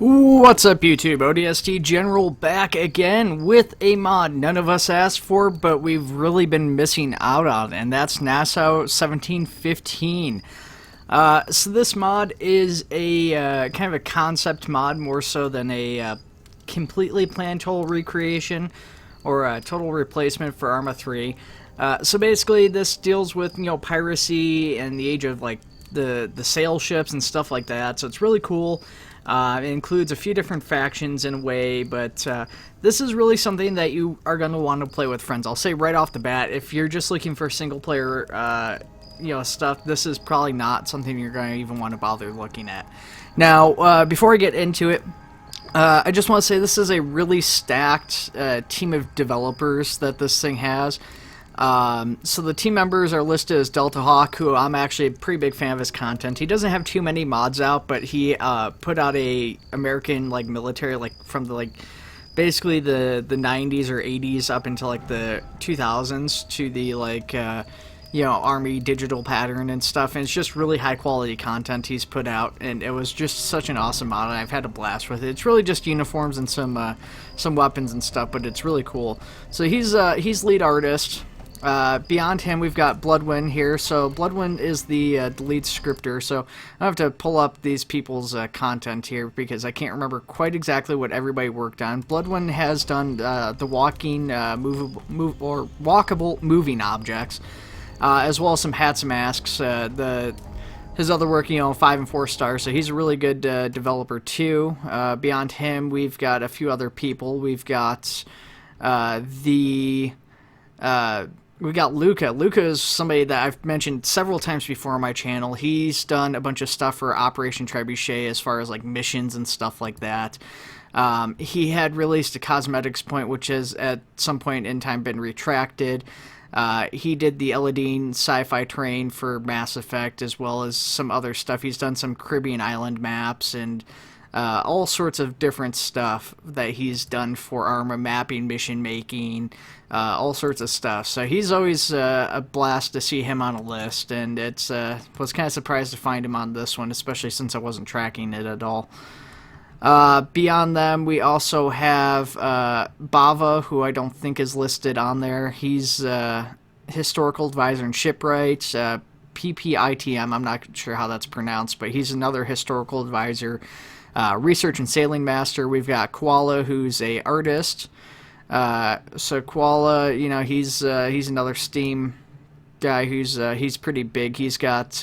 What's up, YouTube? ODST General back again with a mod none of us asked for, but we've really been missing out on, and that's Nassau 1715. So this mod is a kind of a concept mod, more so than a completely planned total recreation or a total replacement for Arma 3. So basically, this deals with piracy and the age of the sail ships and stuff like that. So it's really cool. It includes a few different factions in a way, but this is really something that you are going to want to play with friends. I'll say right off the bat, if you're just looking for single player stuff, this is probably not something you're going to even want to bother looking at. Now, before I get into it, I just want to say this is a really stacked team of developers that this thing has. So the team members are listed as Delta Hawk, who I'm actually a pretty big fan of his content. He doesn't have too many mods out, but he put out a American military from the basically the 90s or 80s up until the 2000s to the Army digital pattern and stuff, and it's just really high quality content he's put out, and it was just such an awesome mod, and I've had a blast with it. It's really just uniforms and some weapons and stuff, but it's really cool. So he's lead artist. Beyond him, we've got Bloodwind here. So Bloodwind is the lead scripter, so I have to pull up these people's content here because I can't remember quite exactly what everybody worked on. Bloodwind has done the walkable moving objects, as well as some hats and masks. His other work, 5 and 4 stars, so he's a really good developer too. Beyond him, we've got a few other people. We've got we got Luca. Luca is somebody that I've mentioned several times before on my channel. He's done a bunch of stuff for Operation Trebuchet as far as missions and stuff like that. He had released a cosmetics point, which has at some point in time been retracted. He did the Eladine sci-fi terrain for Mass Effect, as well as some other stuff. He's done some Caribbean island maps and all sorts of different stuff that he's done for Arma, mapping, mission making, all sorts of stuff. So he's always a blast to see him on a list, and it's was kind of surprised to find him on this one, especially since I wasn't tracking it at all. Beyond them, we also have Bava, who I don't think is listed on there. He's historical advisor in shipwrights. PPITM, I'm not sure how that's pronounced, but he's another historical advisor. Research and sailing master. We've got Koala, who's a artist. So Koala, he's another Steam guy he's pretty big. He's got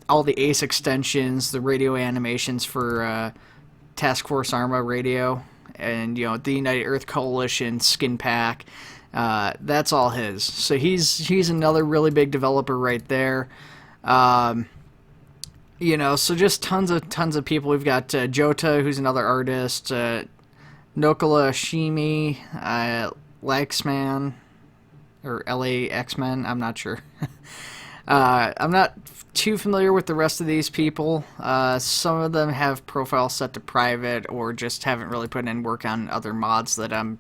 all the ACE extensions, the radio animations for Task Force Arma radio, and the United Earth Coalition skin pack. That's all his. So he's another really big developer right there. So just tons of people. We've got Jota, who's another artist, Nokala Shimi, Laxman, or LAX-Men, I'm not sure. I'm not too familiar with the rest of these people. Some of them have profiles set to private or just haven't really put in work on other mods that I'm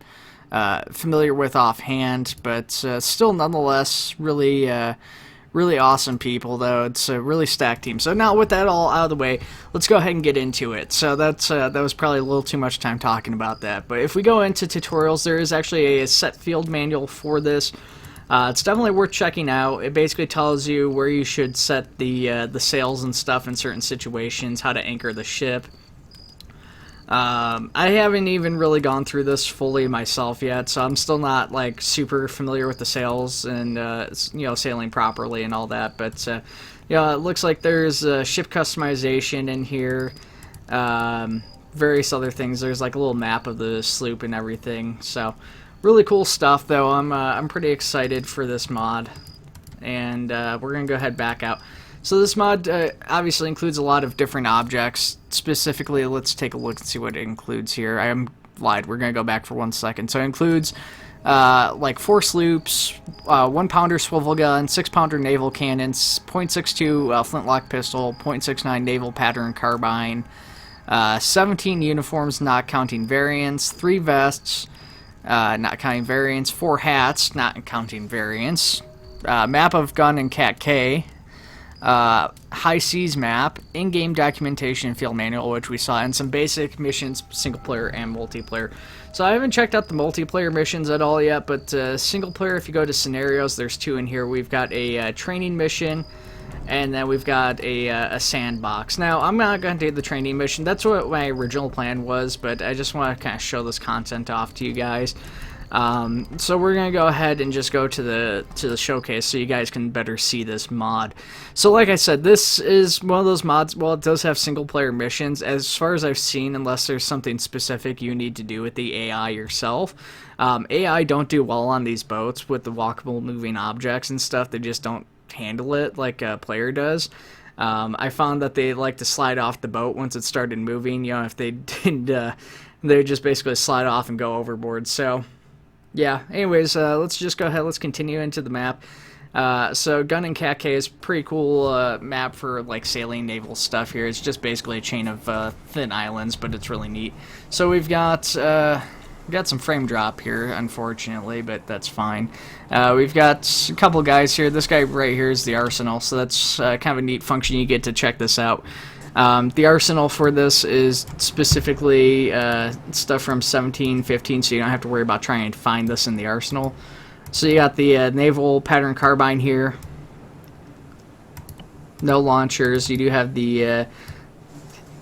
familiar with offhand, but still nonetheless really awesome people, though. It's a really stacked team. So now with that all out of the way, let's go ahead and get into it. So that was probably a little too much time talking about that. But if we go into tutorials, there is actually a set field manual for this. It's definitely worth checking out. It basically tells you where you should set the sails and stuff in certain situations, how to anchor the ship. I haven't even really gone through this fully myself yet, so I'm still not super familiar with the sails and sailing properly and all that. But it looks like there's ship customization in here, various other things. There's a little map of the sloop and everything. So really cool stuff, though. I'm pretty excited for this mod, and we're gonna go ahead back out. So this mod obviously includes a lot of different objects. Specifically, let's take a look and see what it includes here. I lied. We're going to go back for 1 second. So it includes 4 sloops, 1-pounder swivel gun, 6-pounder naval cannons, .62 flintlock pistol, .69 naval pattern carbine, 17 uniforms not counting variants, 3 vests not counting variants, 4 hats not counting variants, map of gun and Cat K, high seas map, in-game documentation and field manual, which we saw, and some basic missions, single player and multiplayer. So I haven't checked out the multiplayer missions at all yet, but single player, if you go to scenarios, there's 2 in here. We've got a training mission, and then we've got a sandbox. Now, I'm not going to do the training mission. That's what my original plan was, but I just want to kind of show this content off to you guys. So we're going to go ahead and just go to the showcase so you guys can better see this mod. So like I said, this is one of those mods, well, it does have single player missions. As far as I've seen, unless there's something specific you need to do with the AI yourself. AI don't do well on these boats with the walkable moving objects and stuff. They just don't handle it like a player does. I found that they like to slide off the boat once it started moving. You know, if they didn't, they just basically slide off and go overboard. So yeah, anyways, let's just go ahead, let's continue into the map. So Gun and Cat Cay is pretty cool map for like sailing naval stuff here. It's just basically a chain of thin islands, but it's really neat. So we've got some frame drop here, unfortunately, but that's fine. We've got a couple guys here. This guy right here is the arsenal, so that's kind of a neat function. You get to check this out. The arsenal for this is specifically stuff from 1715, so you don't have to worry about trying to find this in the arsenal. So you got the naval pattern carbine here. No launchers. You do have the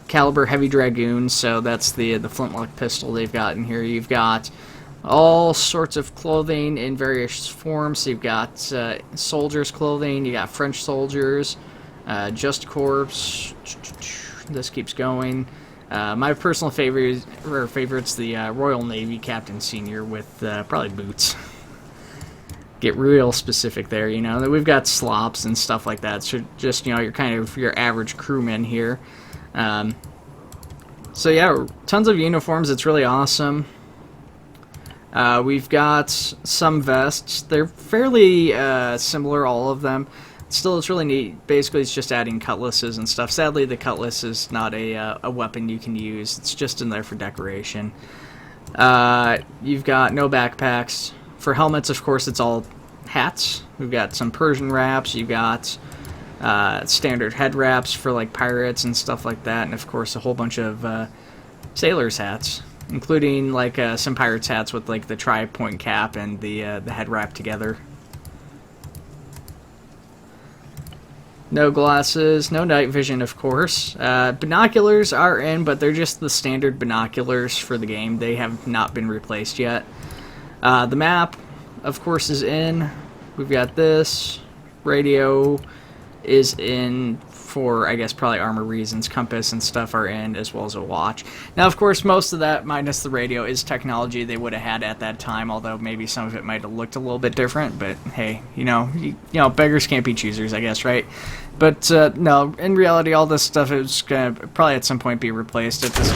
caliber heavy dragoon, so that's the flintlock pistol they've got in here. You've got all sorts of clothing in various forms. So you've got soldiers' clothing. You got French soldiers. Just Corps. This keeps going. My personal favorite's the Royal Navy Captain Senior with probably boots. Get real specific there, you know. We've got slops and stuff like that. So just, you know, you're kind of your average crewman here. So yeah, tons of uniforms. It's really awesome. We've got some vests. They're fairly similar, all of them. Still, it's really neat. Basically, it's just adding cutlasses and stuff. Sadly, the cutlass is not a weapon you can use. It's just in there for decoration. You've got no backpacks. For helmets, of course, it's all hats. We've got some Persian wraps. You've got standard head wraps for like pirates and stuff like that. And, of course, a whole bunch of sailors' hats, including like some pirates' hats with like the tri-point cap and the head wrap together. No glasses, no night vision, of course. Binoculars are in, but they're just the standard binoculars for the game. They have not been replaced yet. The map, of course, is in. We've got this. Radio is in for, I guess, probably armor reasons. Compass and stuff are in, as well as a watch. Now, of course, most of that, minus the radio, is technology they would have had at that time, although maybe some of it might have looked a little bit different. But, hey, you know, beggars can't be choosers, I guess, right? But, no, in reality, all this stuff is going to probably at some point be replaced if this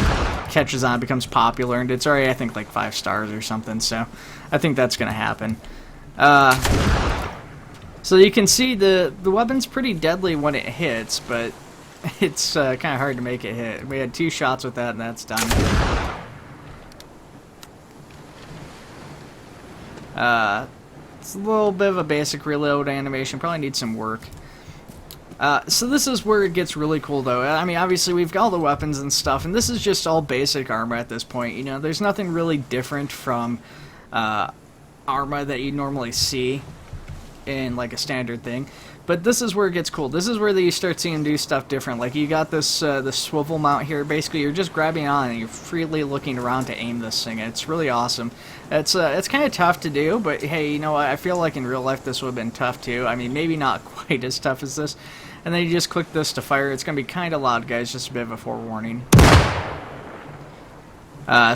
catches on, becomes popular, and it's already, I think, like 5 stars or something, so I think that's going to happen. So you can see the weapon's pretty deadly when it hits, but it's kind of hard to make it hit. We had 2 shots with that, and that's done. It's a little bit of a basic reload animation. Probably needs some work. So this is where it gets really cool, though. I mean, obviously, we've got all the weapons and stuff, and this is just all basic Arma at this point. You know, there's nothing really different from Arma that you normally see in like a standard thing, but this is where it gets cool. This is where you start seeing them do stuff different. Like you got this this swivel mount here. Basically, you're just grabbing on and you're freely looking around to aim this thing. It's really awesome. It's kind of tough to do, but hey, you know what? I feel like in real life this would have been tough too. I mean, maybe not quite as tough as this. And then you just click this to fire. It's gonna be kind of loud, guys. Just a bit of a forewarning.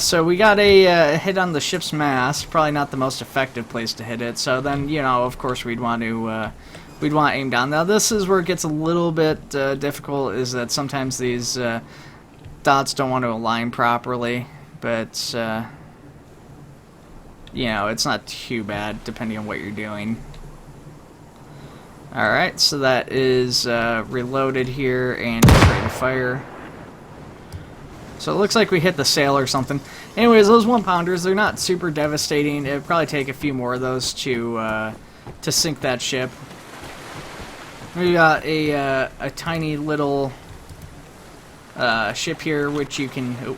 So we got a hit on the ship's mast. Probably not the most effective place to hit it. So then, you know, of course, we'd want to aim down. Now this is where it gets a little bit difficult. Is that sometimes these dots don't want to align properly, but you know, it's not too bad depending on what you're doing. All right, so that is reloaded here and ready to fire. So it looks like we hit the sail or something. Anyways, those 1-pounders, they're not super devastating. It'd probably take a few more of those to sink that ship. We got a tiny little ship here, which you can. Oh,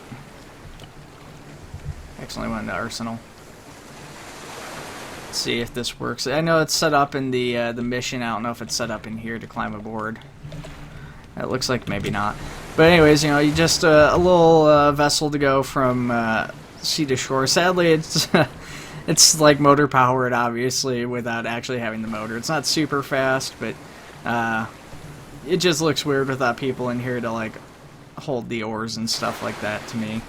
accidentally went into arsenal. Let's see if this works. I know it's set up in the mission. I don't know if it's set up in here to climb aboard. It looks like maybe not. But anyways, you know, you just a little vessel to go from sea to shore. Sadly, it's it's like motor powered, obviously, without actually having the motor. It's not super fast, but it just looks weird without people in here to like hold the oars and stuff like that. To me,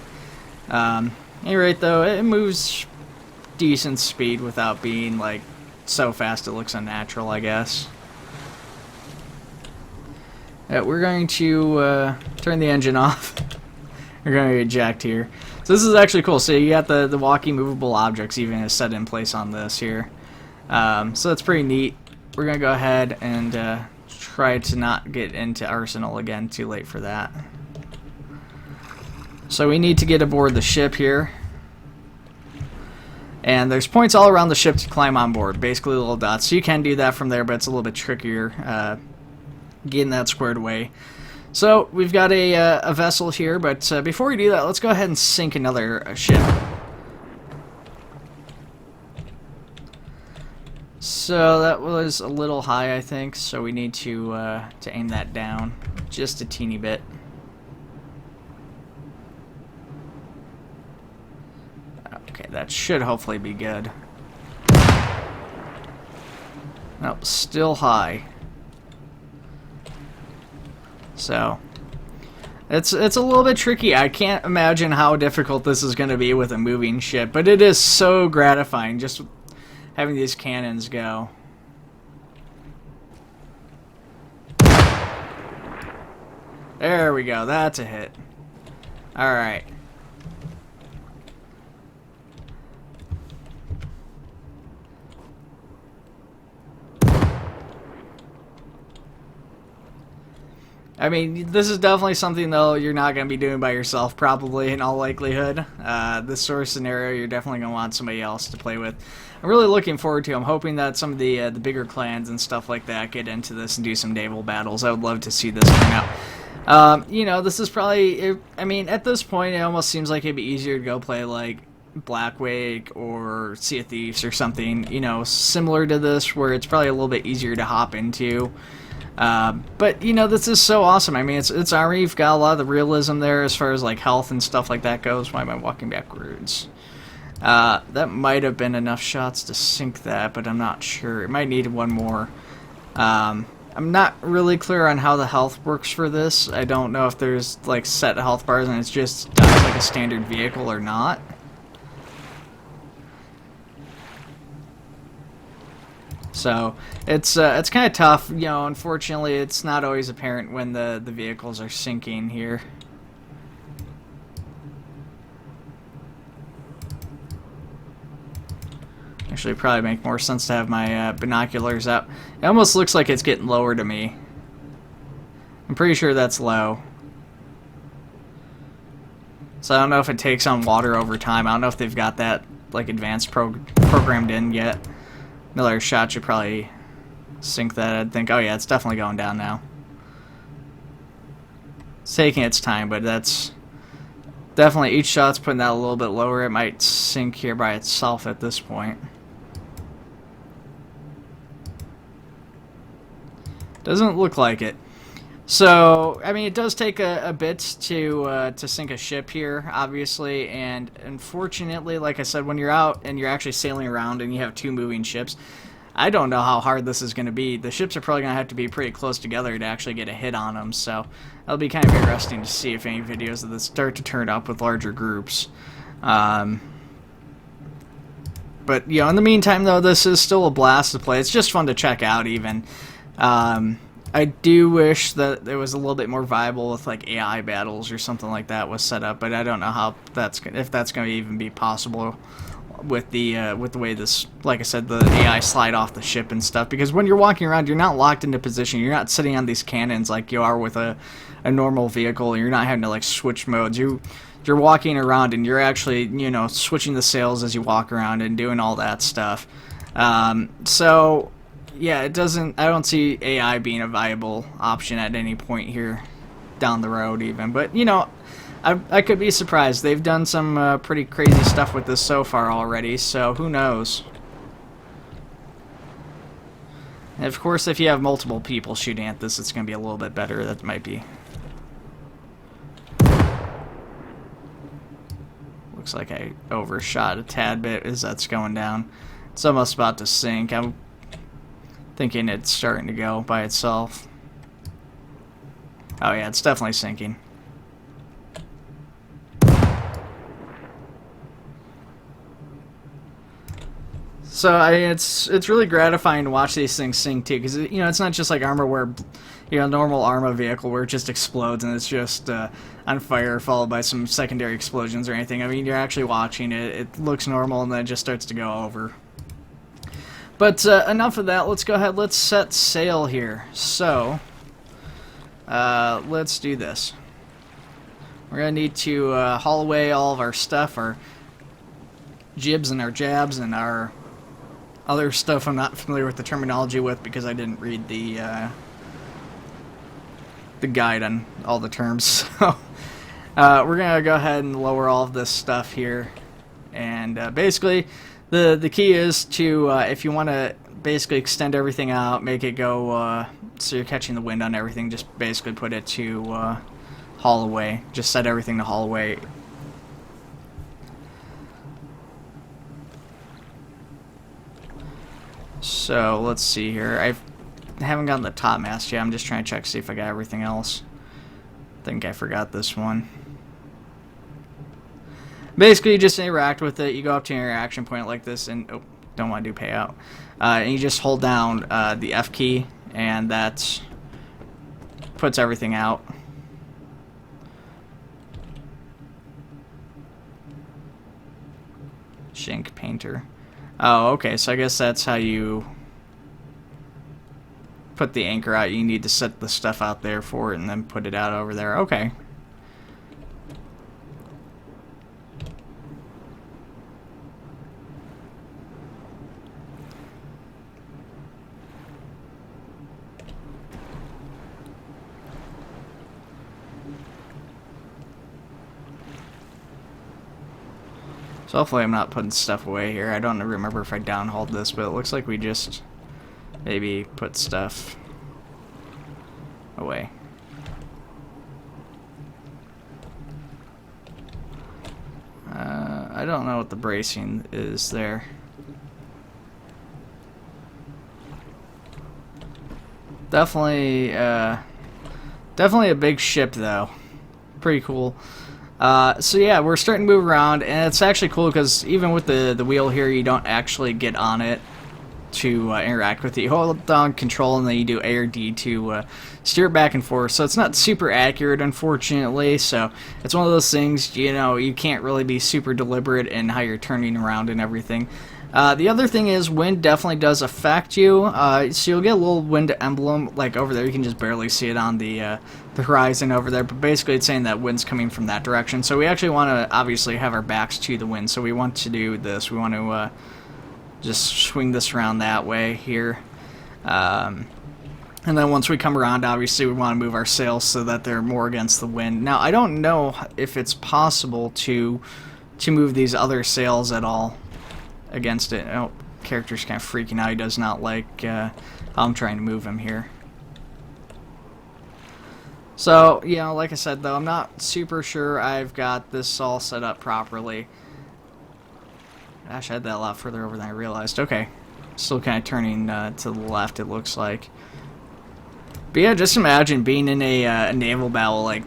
anyway, though, it moves decent speed without being like so fast it looks unnatural, I guess. We're going to turn the engine off. We're going to eject here. So this is actually cool. So you got the walking movable objects even set in place on this here. So that's pretty neat. We're going to go ahead and try to not get into Arsenal again. Too late for that. So we need to get aboard the ship here. And there's points all around the ship to climb on board. Basically little dots. So you can do that from there, but it's a little bit trickier getting that squared away. So we've got a vessel here, but before we do that, let's go ahead and sink another ship. So that was a little high, I think, so we need to aim that down just a teeny bit. Okay, that should hopefully be good. Nope, still high. So it's a little bit tricky. I can't imagine how difficult this is going to be with a moving ship, but it is so gratifying just having these cannons go. There we go. That's a hit. All right. I mean, this is definitely something, though, you're not going to be doing by yourself, probably, in all likelihood. This sort of scenario, you're definitely going to want somebody else to play with. I'm really looking forward to it. I'm hoping that some of the bigger clans and stuff like that get into this and do some naval battles. I would love to see this turn out. You know, this is probably... I mean, at this point, it almost seems like it'd be easier to go play, like, Black Wake or Sea of Thieves or something, you know, similar to this, where it's probably a little bit easier to hop into. But you know, this is so awesome. I mean, it's Arma. You've got a lot of the realism there as far as like health and stuff like that goes. Why am I walking backwards? That might have been enough shots to sink that, but I'm not sure. It might need one more. I'm not really clear on how the health works for this. I don't know if there's like set health bars and it's just like a standard vehicle or not. So it's kind of tough, you know. Unfortunately, it's not always apparent when the vehicles are sinking here. Actually, probably make more sense to have my binoculars out. It almost looks like it's getting lower to me. I'm pretty sure that's low. So I don't know if it takes on water over time. I don't know if they've got that like advanced programmed in yet. Another shot should probably sink that. I'd think, oh yeah, it's definitely going down now. It's taking its time, but that's definitely, each shot's putting that a little bit lower. It might sink here by itself at this point. Doesn't look like it. So, I mean, it does take a bit to sink a ship here, obviously, and unfortunately, like I said, when you're out and you're actually sailing around and you have two moving ships, I don't know how hard this is going to be. The ships are probably going to have to be pretty close together to actually get a hit on them, so it'll be kind of interesting to see if any videos of this start to turn up with larger groups. But, you know, in the meantime, though, this is still a blast to play. It's just fun to check out, even. I do wish that it was a little bit more viable with like AI battles or something like that was set up, but I don't know how if that's going to even be possible with the way this, like I said, the AI slide off the ship and stuff. Because when you're walking around, you're not locked into position. You're not sitting on these cannons like you are with a normal vehicle. You're not having to like switch modes. You're walking around and you're actually, you know, switching the sails as you walk around and doing all that stuff. So yeah, it doesn't. I don't see AI being a viable option at any point here down the road, even. But you know, I could be surprised. They've done some pretty crazy stuff with this so far already, so who knows? And of course, if you have multiple people shooting at this, it's going to be a little bit better. That might be. Looks like I overshot a tad bit as that's going down. It's almost about to sink. I'm thinking it's starting to go by itself. Oh yeah, it's definitely sinking. So it's really gratifying to watch these things sink too, because you know it's not just like Arma where, you know, normal Arma vehicle where it just explodes and it's just on fire followed by some secondary explosions or anything. I mean, you're actually watching it. It looks normal and then it just starts to go over. But enough of that. Let's go ahead. Let's set sail here. So let's do this. We're gonna need to haul away all of our stuff, our jibs and our jabs and our other stuff I'm not familiar with the terminology with because I didn't read the guide on all the terms. So we're gonna go ahead and lower all of this stuff here, and basically the key is to if you want to basically extend everything out, make it go so you're catching the wind on everything, just basically put it to haul away. Just set everything to haul away. So let's see here. I haven't gotten the top mast yet. I'm just trying to check to see if I got everything else. I think I forgot this one. Basically, you just interact with it. You go up to an interaction point like this, and oh, don't want to do payout. And you just hold down the F key, and that puts everything out. Shank painter. Oh, okay, so I guess that's how you put the anchor out. You need to set the stuff out there for it and then put it out over there. Okay. So hopefully I'm not putting stuff away here. I don't remember if I downhauled this, but it looks like we just maybe put stuff away. I don't know what the bracing is there. Definitely a big ship though. Pretty cool. So yeah, we're starting to move around, and it's actually cool because even with the wheel here, you don't actually get on it to interact with it. You hold down control and then you do A or D to steer it back and forth. So it's not super accurate, unfortunately. So it's one of those things, you know, you can't really be super deliberate in how you're turning around and everything. The other thing is wind definitely does affect you. So you'll get a little wind emblem like over there. You can just barely see it on the horizon over there. But basically it's saying that wind's coming from that direction. So we actually want to obviously have our backs to the wind. So we want to do this. We want to just swing this around that way here. And then once we come around, obviously we want to move our sails so that they're more against the wind. Now I don't know if it's possible to move these other sails at all against it. Oh, character's kind of freaking out. He does not like how I'm trying to move him here. So, you know, like I said though, I'm not super sure I've got this all set up properly. Gosh, I had that a lot further over than I realized. Okay. Still kind of turning to the left, it looks like. But yeah, just imagine being in a naval battle, like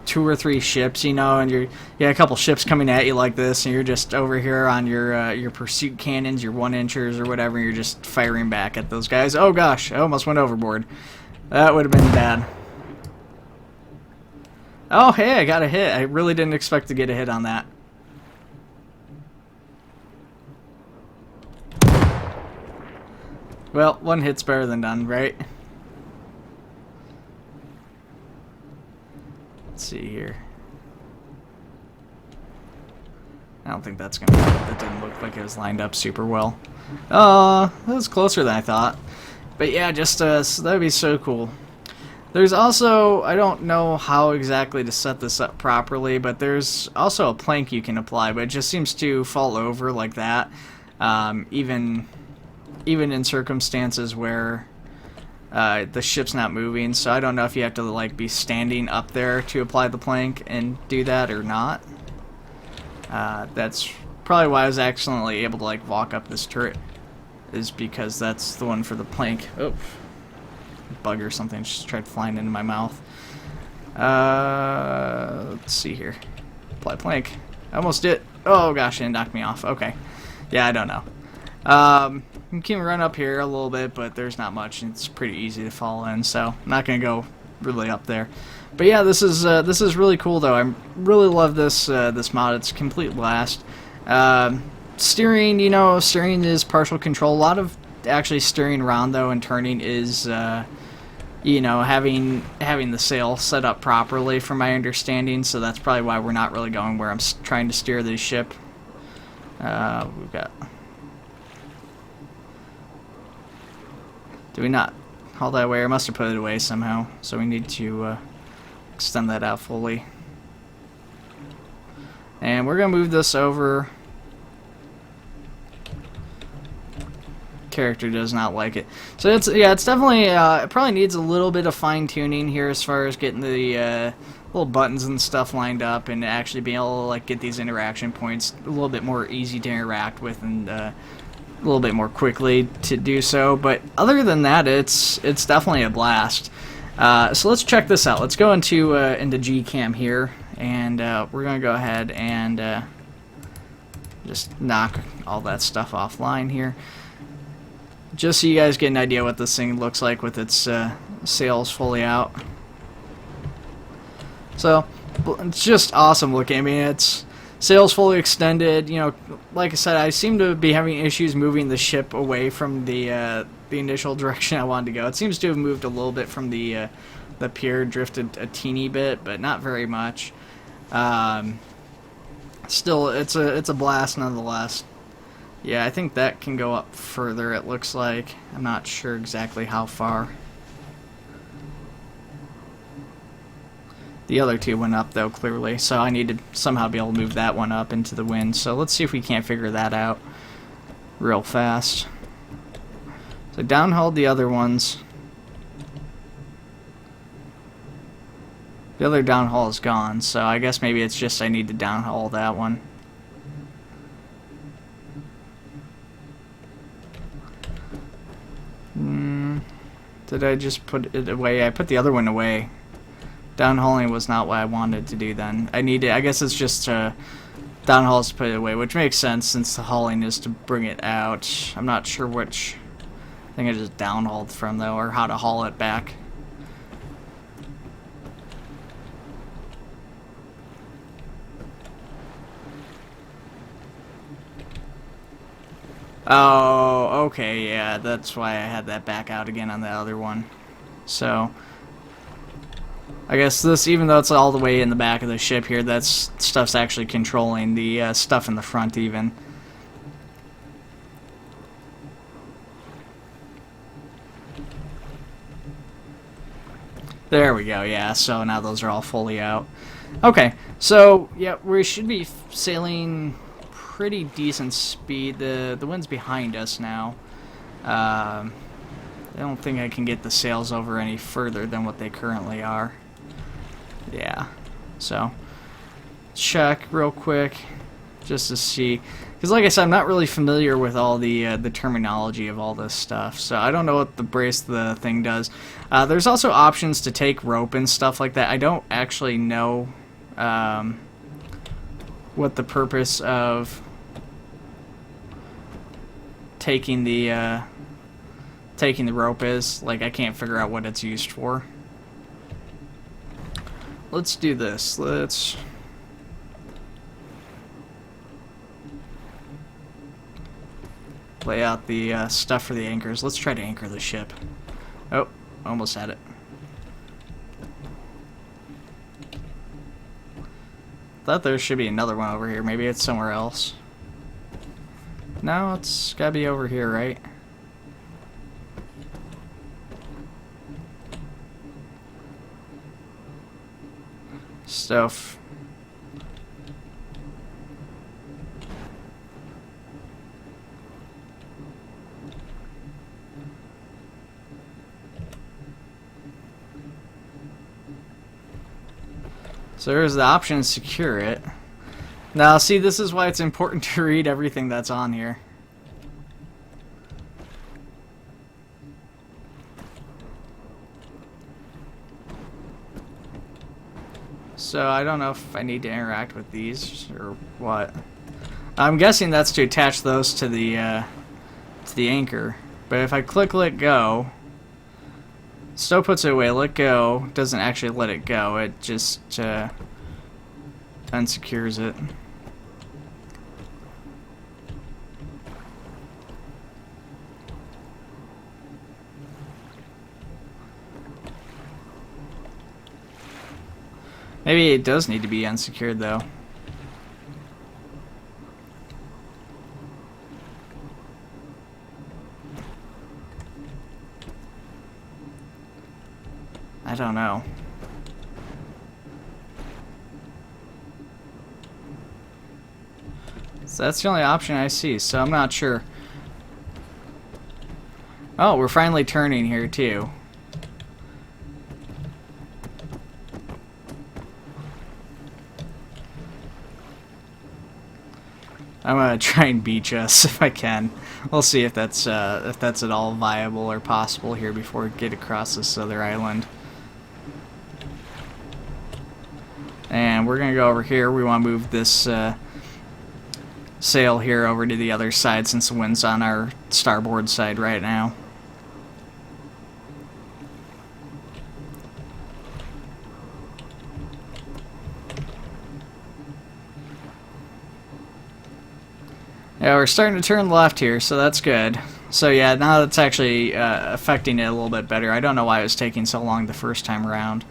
2 or 3 ships, you know, and you got a couple ships coming at you like this, and you're just over here on your pursuit cannons, your 1-inchers or whatever, and you're just firing back at those guys. Oh gosh, I almost went overboard. That would have been bad. Oh hey, I got a hit. I really didn't expect to get a hit on that. Well, 1 hit's better than none, right? Let's see here. I don't think that's gonna be good. That didn't look like it was lined up super well. That was closer than I thought. But yeah, just so that'd be so cool. There's also, I don't know how exactly to set this up properly, but there's also a plank you can apply, but it just seems to fall over like that, even in circumstances where the ship's not moving. So I don't know if you have to like be standing up there to apply the plank and do that or not. That's probably why I was accidentally able to like walk up this turret, is because that's the one for the plank. Oh. Bug or something just tried flying into my mouth. Let's see here. Apply plank. I almost did. Oh gosh, it knocked me off. Okay. Yeah, I don't know. You can run up here a little bit, but there's not much. It's pretty easy to fall in, so I'm not gonna go really up there. But yeah, this is really cool though. I really love this this mod. It's a complete blast. Steering, you know, steering is partial control. A lot of actually steering around though and turning is you know, having the sail set up properly from my understanding, so that's probably why we're not really going where I'm trying to steer this ship. We've got... Do we not haul that away? I must have put it away somehow, so we need to extend that out fully. And we're going to move this over. Character does not like it, so it's definitely it probably needs a little bit of fine-tuning here as far as getting the little buttons and stuff lined up and actually being able to like get these interaction points a little bit more easy to interact with and a little bit more quickly to do so. But other than that, it's definitely a blast. So let's check this out. Let's go into Gcam here, and we're gonna go ahead and just knock all that stuff offline here. Just so you guys get an idea what this thing looks like with its sails fully out. So, it's just awesome looking. I mean, it's sails fully extended. You know, like I said, I seem to be having issues moving the ship away from the initial direction I wanted to go. It seems to have moved a little bit from the pier, drifted a teeny bit, but not very much. Still, it's a blast nonetheless. Yeah, I think that can go up further, it looks like. I'm not sure exactly how far. The other two went up, though, clearly, so I need to somehow be able to move that one up into the wind. So let's see if we can't figure that out real fast. So downhauled the other ones. The other downhaul is gone, so I guess maybe it's just I need to downhaul that one. Did I just put it away? I put the other one away. Downhauling was not what I wanted to do then. I guess it's just downhaul is to put it away, which makes sense since the hauling is to bring it out. I'm not sure which thing I just downhauled from though, or how to haul it back. Oh, okay, yeah, that's why I had that back out again on the other one. So, I guess this, even though it's all the way in the back of the ship here, that stuff's actually controlling the stuff in the front even. There we go, yeah, so now those are all fully out. Okay, so, yeah, we should be sailing pretty decent speed. The wind's behind us now. I don't think I can get the sails over any further than what they currently are. Yeah, so check real quick just to see, because like I said, I'm not really familiar with all the terminology of all this stuff, so I don't know what the thing does. There's also options to take rope and stuff like that. I don't actually know what the purpose of taking the rope is. Like, I can't figure out what it's used for. Let's do this. Let's lay out the stuff for the anchors. Let's try to anchor the ship. Oh, almost had it. Thought there should be another one over here. Maybe it's somewhere else. No, it's gotta be over here, right? stuff. So there's the option to secure it. Now, see, this is why it's important to read everything that's on here. So I don't know if I need to interact with these or what. I'm guessing that's to attach those to the anchor. But if I click let go, still puts it away. Let go doesn't actually let it go. It just unsecures it. Maybe it does need to be unsecured though. I don't know. So that's the only option I see, so I'm not sure. Oh, we're finally turning here too. I'm gonna try and beach us if I can. We'll see if that's at all viable or possible here before we get across this other island. And we're gonna go over here. We want to move this sail here over to the other side since the wind's on our starboard side right now. Yeah, we're starting to turn left here, so that's good. So yeah, now that's actually affecting it a little bit better. I don't know why it was taking so long the first time around.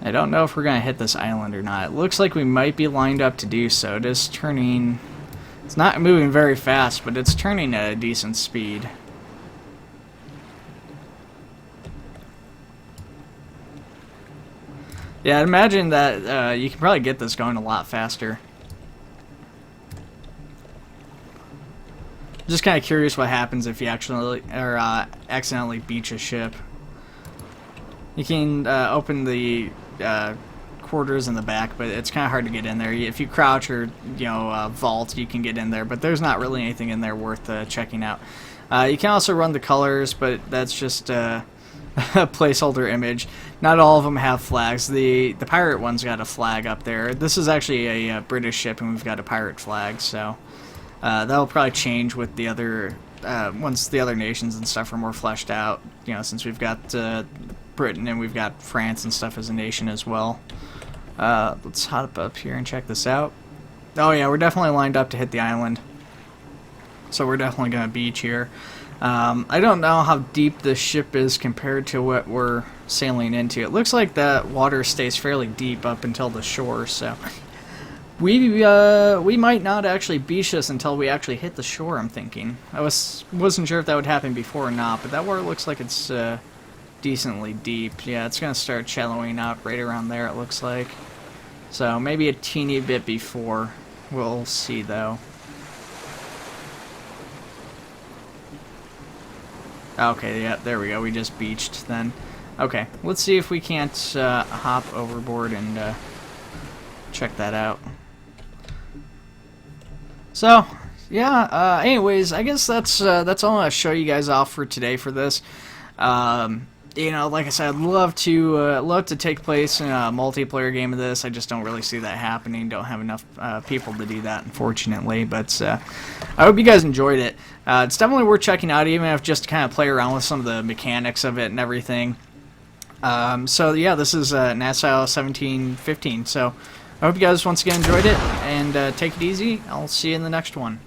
I don't know if we're going to hit this island or not. It looks like we might be lined up to do so. It is turning... It's not moving very fast, but it's turning at a decent speed. Yeah, I'd imagine that you can probably get this going a lot faster. Just kind of curious what happens if you actually accidentally beach a ship. You can open the quarters in the back, but it's kind of hard to get in there. If you crouch or vault, you can get in there, but there's not really anything in there worth checking out. You can also run the colors, but that's just a placeholder image. Not all of them have flags. The pirate one's got a flag up there. This is actually a British ship, and we've got a pirate flag, so that'll probably change with the other once the other nations and stuff are more fleshed out. Since we've got Britain and we've got France and stuff as a nation as well. Let's hop up here and check this out. Oh yeah, we're definitely lined up to hit the island. So we're definitely going to beach here. I don't know how deep this ship is compared to what we're sailing into. It looks like that water stays fairly deep up until the shore, so we might not actually beach this until we actually hit the shore, I'm thinking. I wasn't sure if that would happen before or not, but that water looks like it's decently deep. Yeah, it's going to start shallowing out right around there, it looks like. So maybe a teeny bit before. We'll see, though. Okay, yeah, there we go. We just beached then. Okay, let's see if we can't hop overboard and check that out. So, yeah, anyways, I guess that's all I'm going to show you guys off for today for this. Like I said, I'd love to take place in a multiplayer game of this. I just don't really see that happening. Don't have enough people to do that, unfortunately. But I hope you guys enjoyed it. It's definitely worth checking out, even if just to kind of play around with some of the mechanics of it and everything. So yeah, this is Nassau 1715. So I hope you guys once again enjoyed it, and take it easy. I'll see you in the next one.